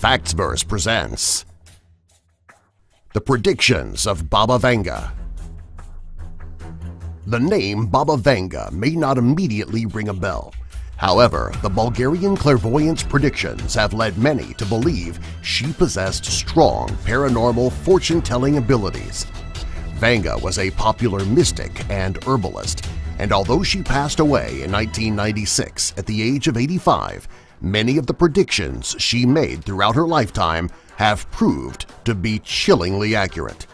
Factsverse presents The Predictions of Baba Vanga. The name Baba Vanga may not immediately ring a bell. However, the Bulgarian clairvoyant's predictions have led many to believe she possessed strong paranormal fortune-telling abilities. Vanga was a popular mystic and herbalist, and although she passed away in 1996 at the age of 85, many of the predictions she made throughout her lifetime have proved to be chillingly accurate.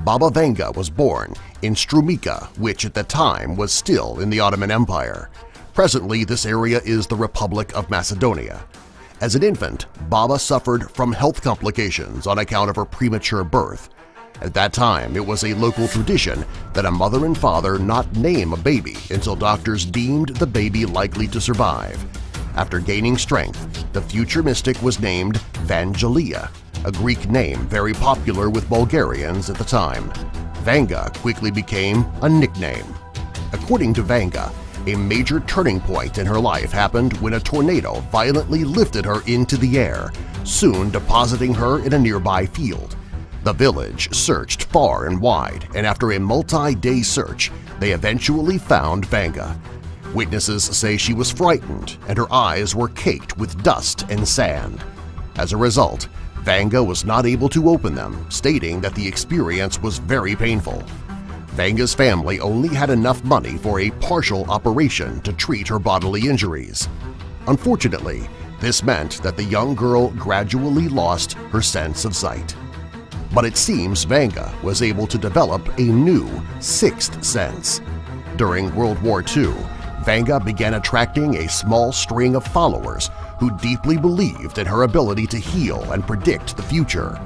Baba Vanga was born in Strumica, which at the time was still in the Ottoman Empire. Presently, this area is the Republic of Macedonia. As an infant, Baba suffered from health complications on account of her premature birth. At that time, it was a local tradition that a mother and father not name a baby until doctors deemed the baby likely to survive. After gaining strength, the future mystic was named Vangelia, a Greek name very popular with Bulgarians at the time. Vanga quickly became a nickname. According to Vanga, a major turning point in her life happened when a tornado violently lifted her into the air, soon depositing her in a nearby field. The village searched far and wide, and after a multi-day search, they eventually found Vanga. Witnesses say she was frightened and her eyes were caked with dust and sand. As a result, Vanga was not able to open them, stating that the experience was very painful. Vanga's family only had enough money for a partial operation to treat her bodily injuries. Unfortunately, this meant that the young girl gradually lost her sense of sight. But it seems Vanga was able to develop a new sixth sense. During World War II, Vanga began attracting a small string of followers who deeply believed in her ability to heal and predict the future.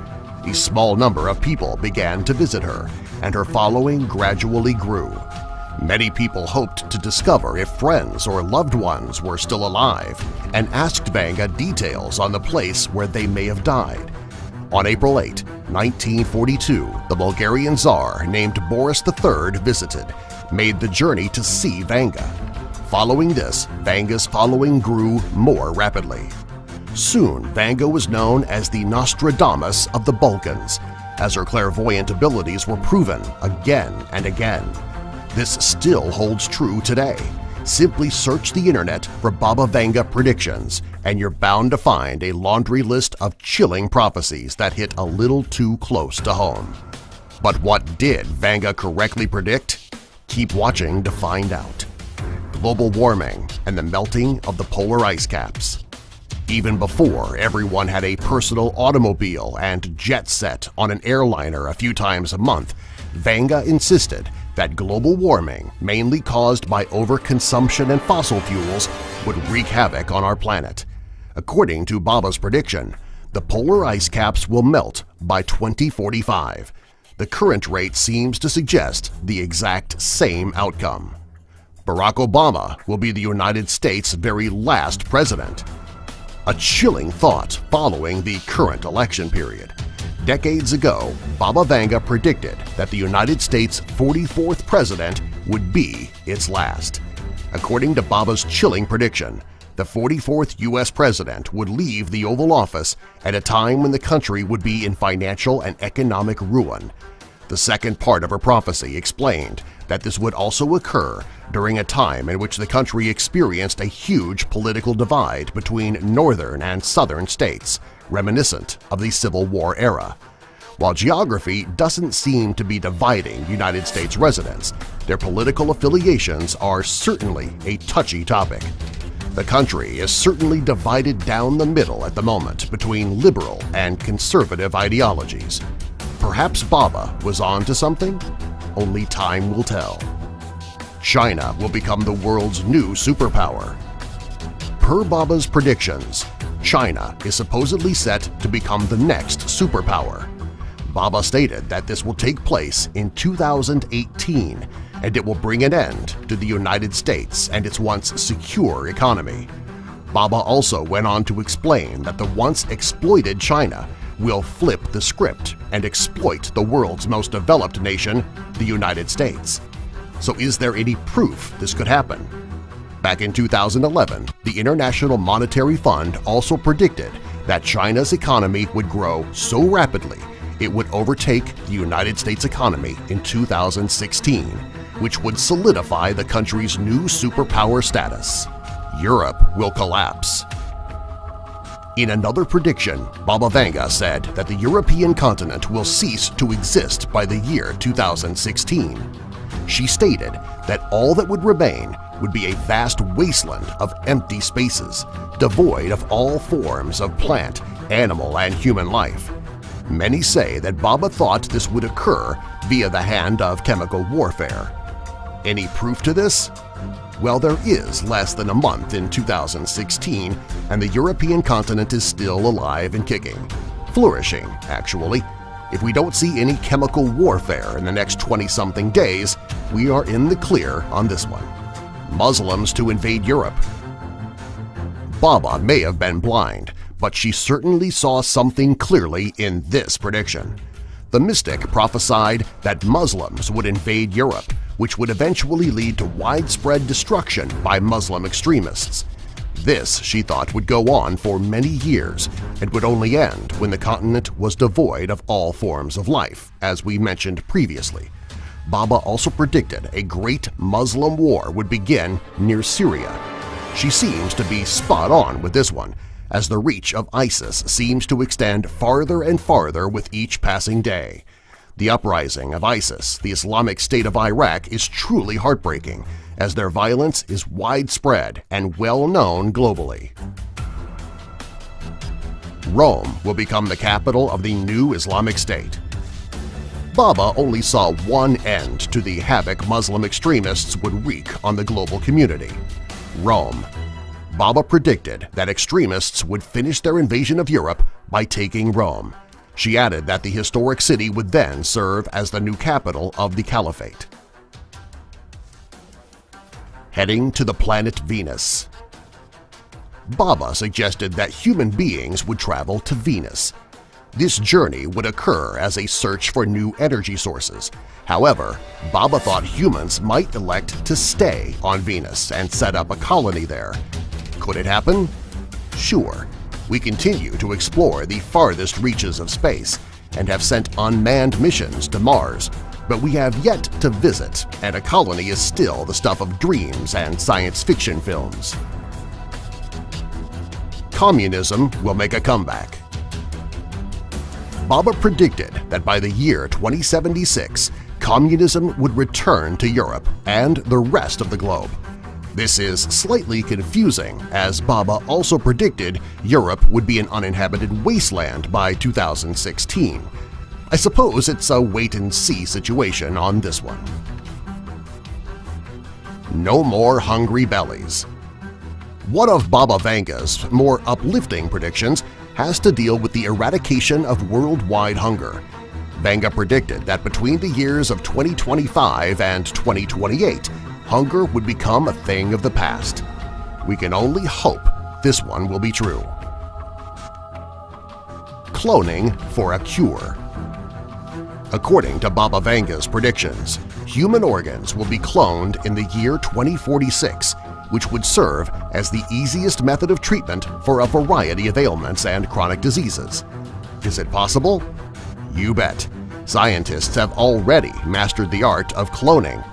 A small number of people began to visit her, and her following gradually grew. Many people hoped to discover if friends or loved ones were still alive and asked Vanga details on the place where they may have died. On April 8, 1942, the Bulgarian Tsar named Boris III visited, made the journey to see Vanga. Following this, Vanga's following grew more rapidly. Soon, Vanga was known as the Nostradamus of the Balkans, as her clairvoyant abilities were proven again and again. This still holds true today. Simply search the internet for Baba Vanga predictions, and you're bound to find a laundry list of chilling prophecies that hit a little too close to home. But what did Vanga correctly predict? Keep watching to find out. Global warming and the melting of the polar ice caps. Even before everyone had a personal automobile and jet set on an airliner a few times a month, Vanga insisted that global warming, mainly caused by overconsumption and fossil fuels, would wreak havoc on our planet. According to Baba's prediction, the polar ice caps will melt by 2045. The current rate seems to suggest the exact same outcome. Barack Obama will be the United States' very last president. A chilling thought following the current election period. Decades ago, Baba Vanga predicted that the United States' 44th president would be its last. According to Baba's chilling prediction, the 44th U.S. president would leave the Oval Office at a time when the country would be in financial and economic ruin. The second part of her prophecy explained that this would also occur during a time in which the country experienced a huge political divide between northern and southern states, reminiscent of the Civil War era. While geography doesn't seem to be dividing United States residents, their political affiliations are certainly a touchy topic. The country is certainly divided down the middle at the moment between liberal and conservative ideologies. Perhaps Baba was on to something? Only time will tell. China will become the world's new superpower. Per Baba's predictions, China is supposedly set to become the next superpower. Baba stated that this will take place in 2018, and it will bring an end to the United States and its once secure economy. Baba also went on to explain that the once exploited China will flip the script and exploit the world's most developed nation, the United States. So is there any proof this could happen? Back in 2011, the International Monetary Fund also predicted that China's economy would grow so rapidly it would overtake the United States economy in 2016, which would solidify the country's new superpower status. Europe will collapse. In another prediction, Baba Vanga said that the European continent will cease to exist by the year 2016. She stated that all that would remain would be a vast wasteland of empty spaces, devoid of all forms of plant, animal, and human life. Many say that Baba thought this would occur via the hand of chemical warfare. Any proof to this? Well, there is less than a month in 2016, and the European continent is still alive and kicking. Flourishing, actually. If we don't see any chemical warfare in the next 20-something days, we are in the clear on this one. Muslims to invade Europe. Baba may have been blind, but she certainly saw something clearly in this prediction. The mystic prophesied that Muslims would invade Europe, which would eventually lead to widespread destruction by Muslim extremists. This, she thought, would go on for many years and would only end when the continent was devoid of all forms of life, as we mentioned previously. Baba also predicted a great Muslim war would begin near Syria. She seems to be spot on with this one, as the reach of ISIS seems to extend farther and farther with each passing day. The uprising of ISIS, the Islamic State of Iraq, is truly heartbreaking, as their violence is widespread and well-known globally. Rome will become the capital of the new Islamic State. Baba only saw one end to the havoc Muslim extremists would wreak on the global community – Rome. Baba predicted that extremists would finish their invasion of Europe by taking Rome. She added that the historic city would then serve as the new capital of the Caliphate. Heading to the planet Venus. Baba suggested that human beings would travel to Venus. This journey would occur as a search for new energy sources. However, Baba thought humans might elect to stay on Venus and set up a colony there. Could it happen? Sure. We continue to explore the farthest reaches of space and have sent unmanned missions to Mars, but we have yet to visit, and a colony is still the stuff of dreams and science fiction films. Communism will make a comeback. Baba predicted that by the year 2076, communism would return to Europe and the rest of the globe. This is slightly confusing, as Baba also predicted Europe would be an uninhabited wasteland by 2016. I suppose it's a wait-and-see situation on this one. No more hungry bellies. One of Baba Vanga's more uplifting predictions has to deal with the eradication of worldwide hunger. Vanga predicted that between the years of 2025 and 2028, hunger would become a thing of the past. We can only hope this one will be true. Cloning for a cure. According to Baba Vanga's predictions, human organs will be cloned in the year 2046, which would serve as the easiest method of treatment for a variety of ailments and chronic diseases. Is it possible? You bet. Scientists have already mastered the art of cloning.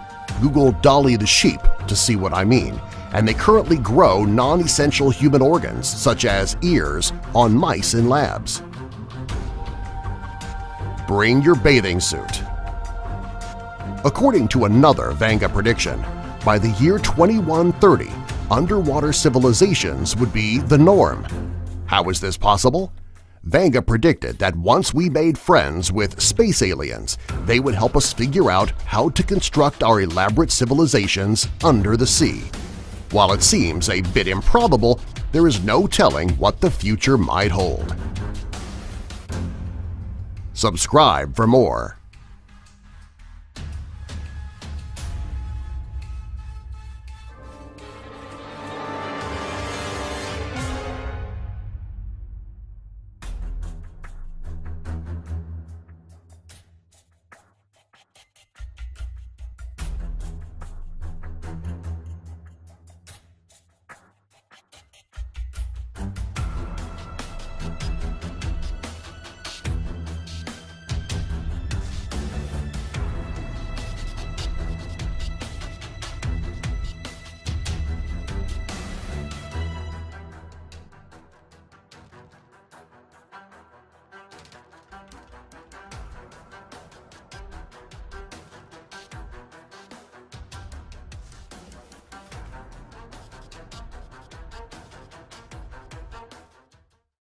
Google Dolly the sheep to see what I mean, and they currently grow non-essential human organs such as ears on mice in labs. Bring your bathing suit. According to another Vanga prediction, by the year 2130, underwater civilizations would be the norm. How is this possible? Vanga predicted that once we made friends with space aliens, they would help us figure out how to construct our elaborate civilizations under the sea. While it seems a bit improbable, there is no telling what the future might hold. Subscribe for more.